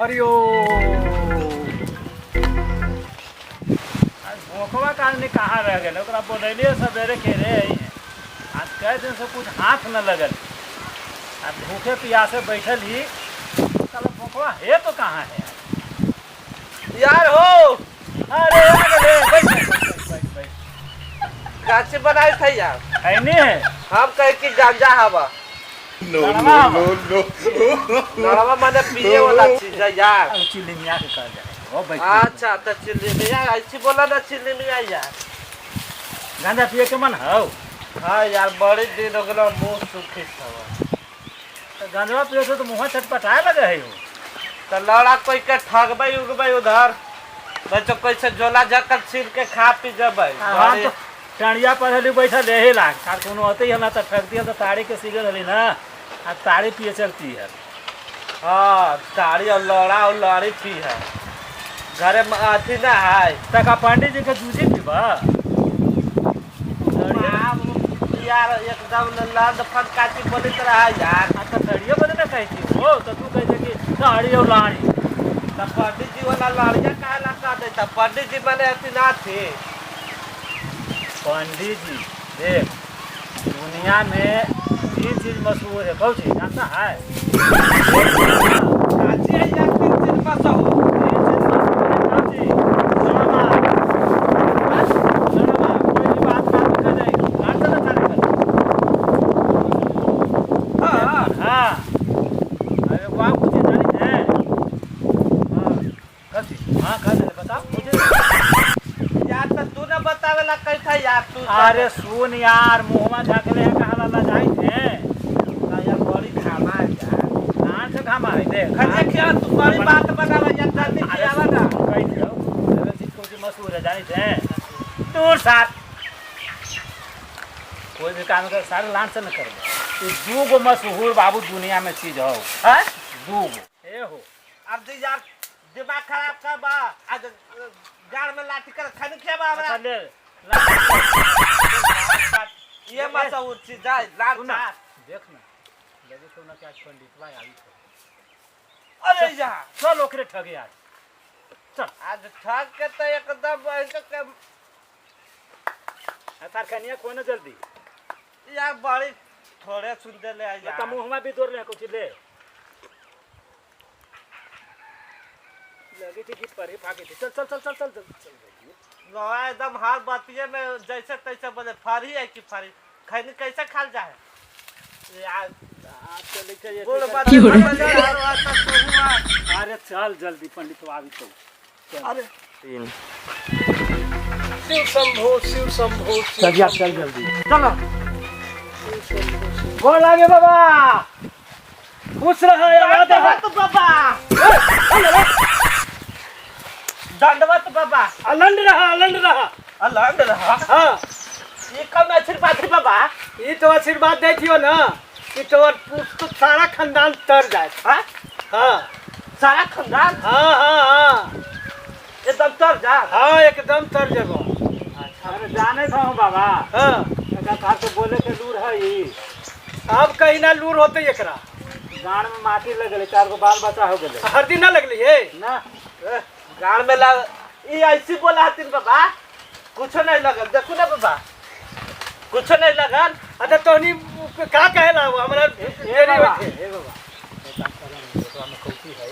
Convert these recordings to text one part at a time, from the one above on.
हरिओ भोखवा colony कहाँ रह गए ओकरा बोलैलिए सवेरे खेरे आज कई दिन से कुछ हाथ न लगल आ भूखे प्यासे बैठल ही कल भोखवा है तो कहाँ है यार हो अरे आ गए बैठ गाछी बनाए थे यार है नहीं है हम कहे कि गांजा हवा लड़वा माने पिए वाला चीज है यार चिल्ली मियाँ के कर जाए वो बैठ अच्छा तो चिल्ली मियाँ ऐसी बोला ना चिल्ली मियाँ यार गांजा पिए के मन हो हाँ यार बड़ी दिन हो गया मुँह सूखी था गांजा पिए से तो मुँह चटपटाए लगे है तो लड़ा कोई के ठगबे उगबे उधर बच्चों कैसे झोला झक्कर छीन के खा पी जबै हाँ तो टणिया पर हली बैठा रहे लाग तार कोनो होते ही ना तो ठगती है तो ताड़ी के सिगल हली ना आ ताड़ी पिए चलती है हाँ ताड़ी और लड़ा और लड़ी पी है घरे में अथी ना है तका पंडित जी के दूजी पीबा यार एकदम लंद फट काटी बोली तरह है यार तो तड़िया बोले ना कहती हो तो तू कहते कि ताड़ी और लाड़ी तो पंडित जी वाला लड़िया कहा ला कर देता पंडित जी मैंने अथी ना थे पंडित जी देख दुनिया में 3 चीज मशहूर है कौन चीज जानता है काची है यार 3 चीज मशहूर अरे सुन यार मुँहमा झाँकले हैं कहाँ ला जाई थे यार बड़ी खामा है यार कहाँ से खामा है देख खजे क्या तू बड़ी बात बनावा यार जल्दी खियावा ना कही थी अरे चीज को मशहूर है जानी थे दूर साथ कोई भी काम कर सारे लान से न कर ये 2 गो मशहूर बाबू दुनिया में चीज हो है 2 गो ए हो अब तो यार दिमाग खराब कर बा आज गाड़ में लाठी कर खाने खियावा हमरा ले ये मशहूर चीज है लाल चाट देख ना लगे तो ना क्या पंडित भाई आई तो अरे यार चल ओकरे ठगे आज चल आज ठग के तो एकदम तार कनिया कोई ना जल्दी यार बड़ी थोड़े सुन ले यार तो मुंह भी दौड़ ले कुछ ले लगी थी कि परी भागी थी चल चल चल चल चल चल लोहा एकदम हाथ बातिये में जैसे तैसे बोले फारी है कि फारी खैनी कैसे खाल जाए यार अरे चल जल्दी पंडित आवी तो अरे शिव शंभो चल यार चल जल्दी चलो गोर लागे बाबा खुश रहो दंडवत बाबा दंडवत बाबा अलंड रहा अलंड रहा हाँ ये कौन आशीर्वाद है बाबा ये तो आशीर्वाद दे दियो ना कि तो सारा खानदान तर जाए हाँ हाँ सारा खानदान हाँ हाँ हाँ एकदम तर जा हाँ एकदम तर जगह अरे जाने था हूँ बाबा हाँ कहा तो बोले के लूर है ये अब कहीं ना लूर होते एकरा गाड़ में माटी लगल 4 गो बाल बच्चा हो गए हरदी ना लगली है ना गाड़ में लग ये ऐसी बोला हतिन बाबा कुछ नहीं लगल देखो ना बाबा कुछ नहीं लगल अच्छा तोहनी का कहेला वो हमरा देरी होई थे हे बाबा एक काम कर लोटवा में कौती है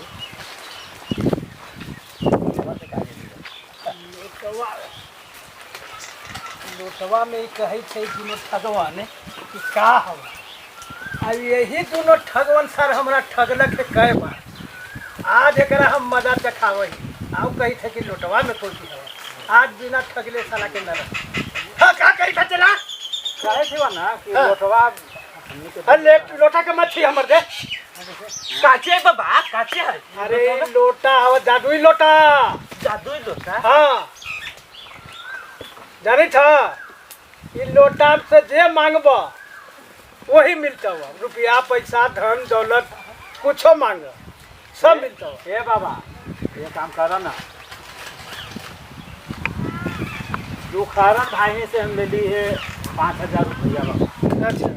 लोटवा में कहे छे दुनो ठगवान कि का हो अब यही दोनों ठगवन सर हमरा ठगलक है कई बार आज एकरा हम मदद दिखावे आओ कही थे कि लोटवा में कौती है आज बिना ठगले साला के न हाँ का कही था चला कहे थे ना कि लोटवा अरे लोटा के मत थी हमर दे काचे बाबा काचे है अरे लोटा हो जादुई लोटा हाँ जानी था ये लोटा से जे मांगबो वही मिलता हुआ रुपया पैसा धन दौलत कुछो मांग सब मिलता हुआ ए बाबा ये काम करो ना दुखारन भाई से हम ले ली है 5000 रुपया बाबा अच्छा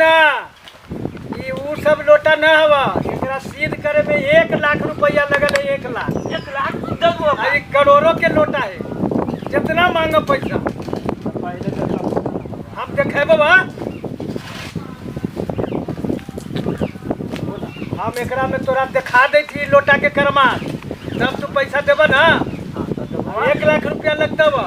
सुना, ये वो सब लोटा न हवा, एकरा सीध करे में 1 लाख रुपया लगल है। 1 लाख 1 लाख दे दो ये करोड़ों के लोटा है। जितना मांगो पैसा हम देखे बाबा। हम एकरा में तोरा दिखा दे थी लोटा के करमा, तब तू पैसा देबा ना। 1 लाख रुपया लगता बा।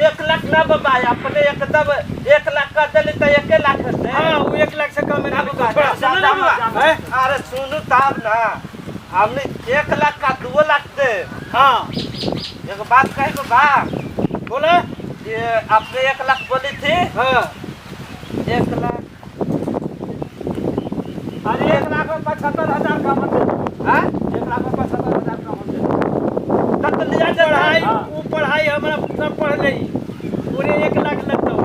1 लाख ना बाबा, अपने एकदम 1 लाख का दिली तो 1 लाख दे। हाँ वो 1 लाख से कम नहीं बाबा, थोड़ा सुनो ना बाबा। हैं? अरे सुनो तब ना, हमने 1 लाख का 2 लाख दे। हाँ एक बात कही बाबा, बोला। ये आपने 1 लाख बोली थी। हाँ 1 लाख, अरे 1 लाख में 75,000 का मंदिर। हाँ 1 लाख में 75,000 का मंदिर। तब तो लिया पढ़ाई जाए। वो पढ़ाई हमारा सब पढ़ ली, पूरे 1 लाख लगता हो।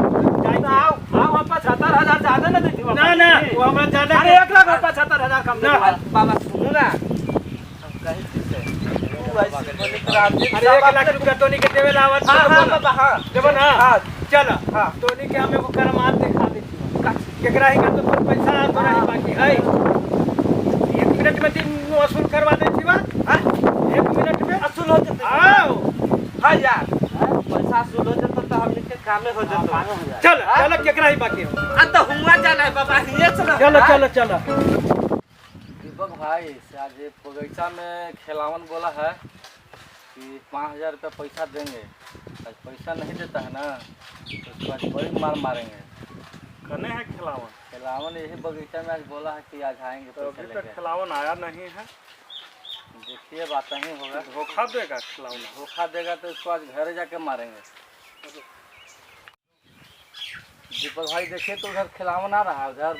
हाँ 75,000 ज्यादा ना देती ना ना वो हमारा ज्यादा। अरे 1 लाख 75,000 कम दे। ना। बाबा सुनो ना, हम कहीं से तू ऐसे बोली तो राजी। अरे 1 लाख रुपया टोनी के देवे लावत। हाँ हाँ बाबा, हाँ देबो ना। हाँ चल हाँ। टोनी के हमें वो करमात दिखा देती। केकरा ही का तो पर पैसा तोरा ही बाकी है। 1 मिनट में दिन वसूल करवा देती बा। हाँ 1 मिनट में असूल हो जाते। आओ। हाँ यार, पैसा असूल हो जाता तो हमने के कामे हो जाता। चल चल केकरा ही बाकी हो। आ तो हुआ जाना है बाबा, ये चलो चलो चलो चलो। दीपक भाई से आज ये बगीचा में खिलावन बोला है कि 5,000 रुपया पैसा देंगे। आज पैसा नहीं देता है ना तो उसको आज बड़ी मार मारेंगे। कने है खिलावन? खिलावन यही बगीचा में आज बोला है कि आज आएंगे तो पैसा अभी तक लेके। खिलावन आया नहीं है। देखिए बात नहीं होगा, धोखा देगा खिलावन। धोखा देगा तो इसको आज घर जाके मारेंगे। दीपक भाई देखिए तो उधर खिलावन आ रहा है उधर।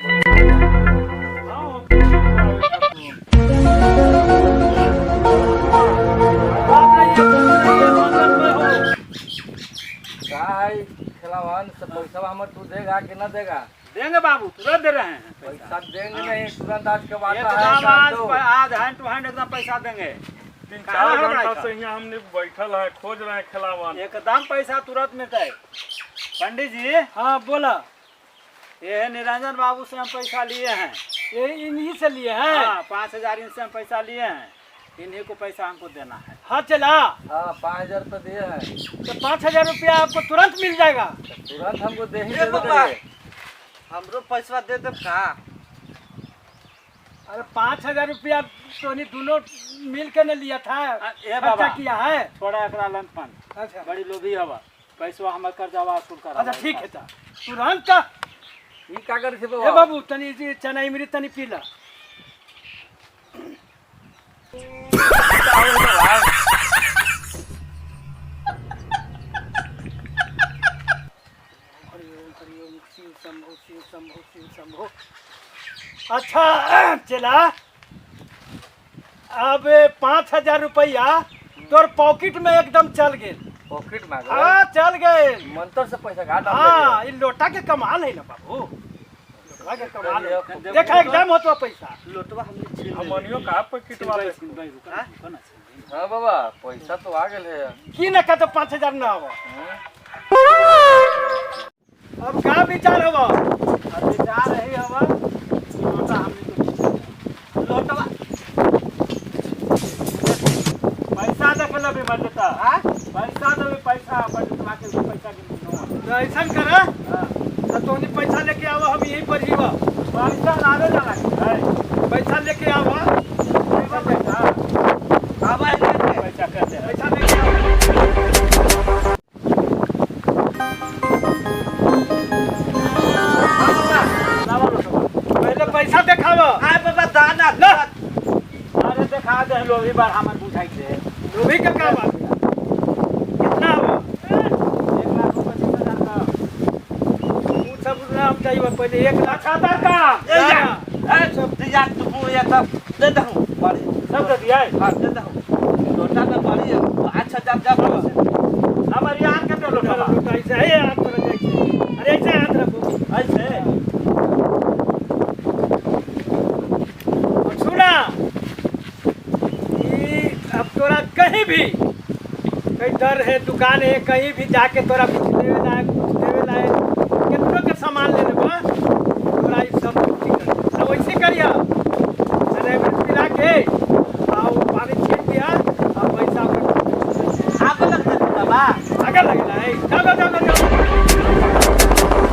क्या है खिलावन से पैसा हमें तू देगा कि न देगा? देंगे बाबू, तुरंत दे रहे हैं पैसा देंगे नहीं तुरंत, आज के बाद एकदम आज हैंड टू हैंड एकदम पैसा देंगे। 3-4 घंटा से यहाँ हमने बैठल है, खोज रहे हैं खिलावन। एकदम पैसा तुरंत मिलता है। पंडित जी, हाँ बोला। ये है निरंजन बाबू से हम पैसा लिए हैं। ये इन्हीं से लिए हैं। हाँ 5,000 इनसे हम पैसा लिए हैं। इन्हीं को पैसा हमको देना है। हाँ चला हाँ 5,000 रुपये दिए हैं तो 5,000 रुपया आपको तुरंत मिल जाएगा। तो तुरंत हमको दे ही ये बाबा, देंगे। हमरो पैसा दे दे का। अरे 5,000 रुपया टोनी दोनों मिल के न लिया था। ये खर्चा बाबा किया है। थोड़ा एकरा लन फन अच्छा बड़ी लोभी हवा, पैसा हमार कर्जा वसूल करा। अच्छा ठीक है था तुरंत का। ये क्या करे थे ए बाबू तनी जी चना इमली तनी पीला। अच्छा चला अब 5,000 रुपया तोर पॉकेट में एकदम चल गए। पॉकेट में हाँ चल गए। मंत्र से पैसा घाटा हाँ ये लोटा के कमाल है ना बाबू, लोटा के कमाल है। देखा एकदम हो तो पैसा लोटवा हमने छीन हमनियो का पैकेट वाले हाँ बाबा पैसा तो आ गए है। की न का तो 5,000 ना हो। अब का विचार हवा? अब विचार रही हवा लोटा हमने लोटवा पैसा देख लो भी बचता। पैसा दो पैसा बचता के पैसा के तो ऐसा करा तो तोनी पैसा लेके आवा, हम यहीं पर ही बा। पैसा लाने जाना है। पैसा लेके आवा, पैसा बाबा इनके पैसा कहते हैं। पैसा लेके आवा। पहले पैसा देखावा। आए बाबा दाना ना। अरे देखा दे लोभी बार हमार बुझाई दे। लोभी का क्या बात है? कितना हुआ? 1,25,000 का वो सब नाम चाहिए पहले 1 लाख। खाता का ए यार, सब दिया तू ये सब दे दहूं बड़ी सब दे दिया है। हां दे दहूं। लोटा का बड़ी है 5,000 जब हमारे यहाँ के तो लोटा बा। लोटा ऐसे है हाथ पर ऐसे। अरे ऐसे हाथ रखो। ऐसे और सुना ये अब तोरा कहीं भी कहीं डर है, दुकान है, कहीं भी जाके तोरा कुछ देवे लायक कितनों के सामान लेने बा तोरा ये सब के और पानी छीट दिया और पैसा आगे लग जाते बाबा आगे लगेला है जाओ जाओ जाओ